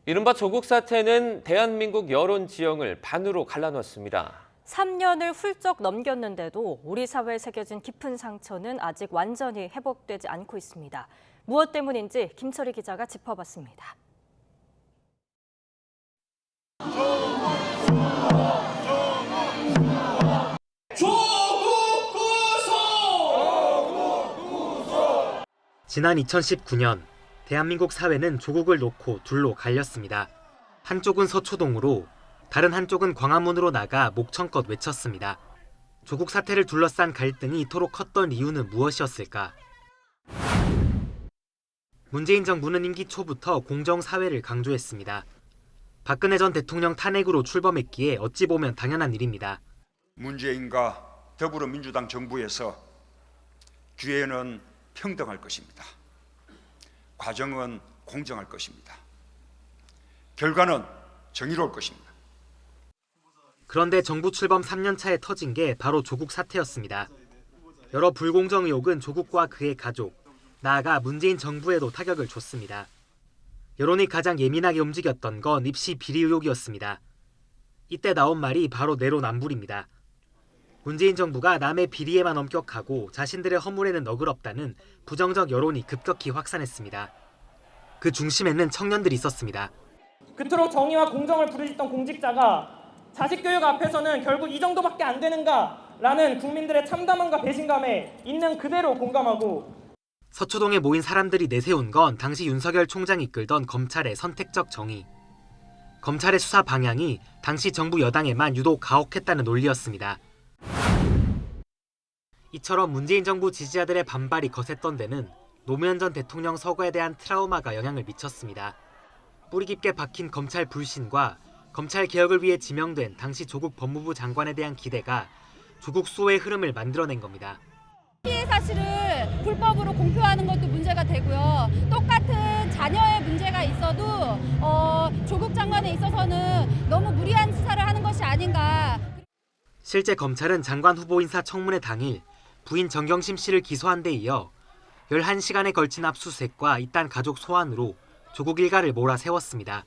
이른바 조국 사태는 대한민국 여론 지형을 반으로 갈라놓았습니다. 3년을 훌쩍 넘겼는데도 우리 사회에 새겨진 깊은 상처는 아직 완전히 회복되지 않고 있습니다. 무엇 때문인지 김철희 기자가 짚어봤습니다. 지난 2019년 대한민국 사회는 조국을 놓고 둘로 갈렸습니다. 한쪽은 서초동으로, 다른 한쪽은 광화문으로 나가 목청껏 외쳤습니다. 조국 사태를 둘러싼 갈등이 이토록 컸던 이유는 무엇이었을까? 문재인 정부는 임기 초부터 공정사회를 강조했습니다. 박근혜 전 대통령 탄핵으로 출범했기에 어찌 보면 당연한 일입니다. 문재인과 더불어민주당 정부에서 기회는 평등할 것입니다. 과정은 공정할 것입니다. 결과는 정의로울 것입니다. 그런데 정부 출범 3년 차에 터진 게 바로 조국 사태였습니다. 여러 불공정 의혹은 조국과 그의 가족, 나아가 문재인 정부에도 타격을 줬습니다. 여론이 가장 예민하게 움직였던 건 입시 비리 의혹이었습니다. 이때 나온 말이 바로 내로남불입니다. 문재인 정부가 남의 비리에만 엄격하고 자신들의 허물에는 너그럽다는 부정적 여론이 급격히 확산했습니다. 그 중심에는 청년들이 있었습니다. 그토록 정의와 공정을 부르짖던 공직자가 자식 교육 앞에서는 결국 이 정도밖에 안 되는가라는 국민들의 참담함과 배신감에 있는 그대로 공감하고, 서초동에 모인 사람들이 내세운 건 당시 윤석열 총장이 이끌던 검찰의 선택적 정의. 검찰의 수사 방향이 당시 정부 여당에만 유독 가혹했다는 논리였습니다. 이처럼 문재인 정부 지지자들의 반발이 거셌던 데는 노무현 전 대통령 서거에 대한 트라우마가 영향을 미쳤습니다. 뿌리 깊게 박힌 검찰 불신과 검찰 개혁을 위해 지명된 당시 조국 법무부 장관에 대한 기대가 조국 수호의 흐름을 만들어낸 겁니다. 피해 사실을 불법으로 공표하는 것도 문제가 되고요. 똑같은 자녀의 문제가 있어도 조국 장관에 있어서는 너무 무리한 수사를 하는 것이 아닌가. 실제 검찰은 장관 후보 인사 청문회 당일 부인 정경심 씨를 기소한 데 이어 11시간에 걸친 압수수색과 이딴 가족 소환으로 조국 일가를 몰아세웠습니다.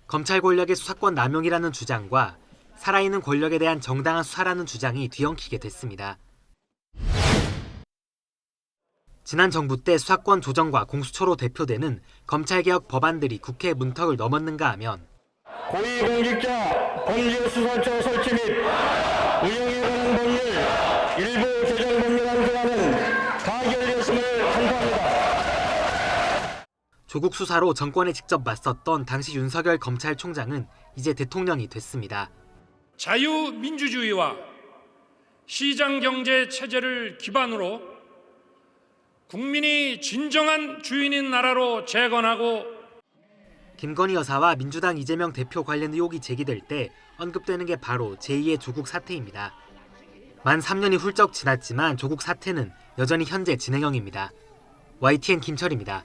검찰 권력의 수사권 남용이라는 주장과 살아있는 권력에 대한 정당한 수사라는 주장이 뒤엉키게 됐습니다. 지난 정부 때 수사권 조정과 공수처로 대표되는 검찰개혁 법안들이 국회 문턱을 넘었는가 하면 고위공직자 범죄수사처 설치 및 운영에 관한 법률 일부 개정 법률안 조안은 가결되었음을 간파합니다. 조국 수사로 정권에 직접 맞섰던 당시 윤석열 검찰총장은 이제 대통령이 됐습니다. 자유민주주의와 시장경제 체제를 기반으로 국민이 진정한 주인인 나라로 재건하고, 김건희 여사와 민주당 이재명 대표 관련 의혹이 제기될 때 언급되는 게 바로 제2의 조국 사태입니다. 만 3년이 훌쩍 지났지만 조국 사태는 여전히 현재 진행형입니다. YTN 김철입니다.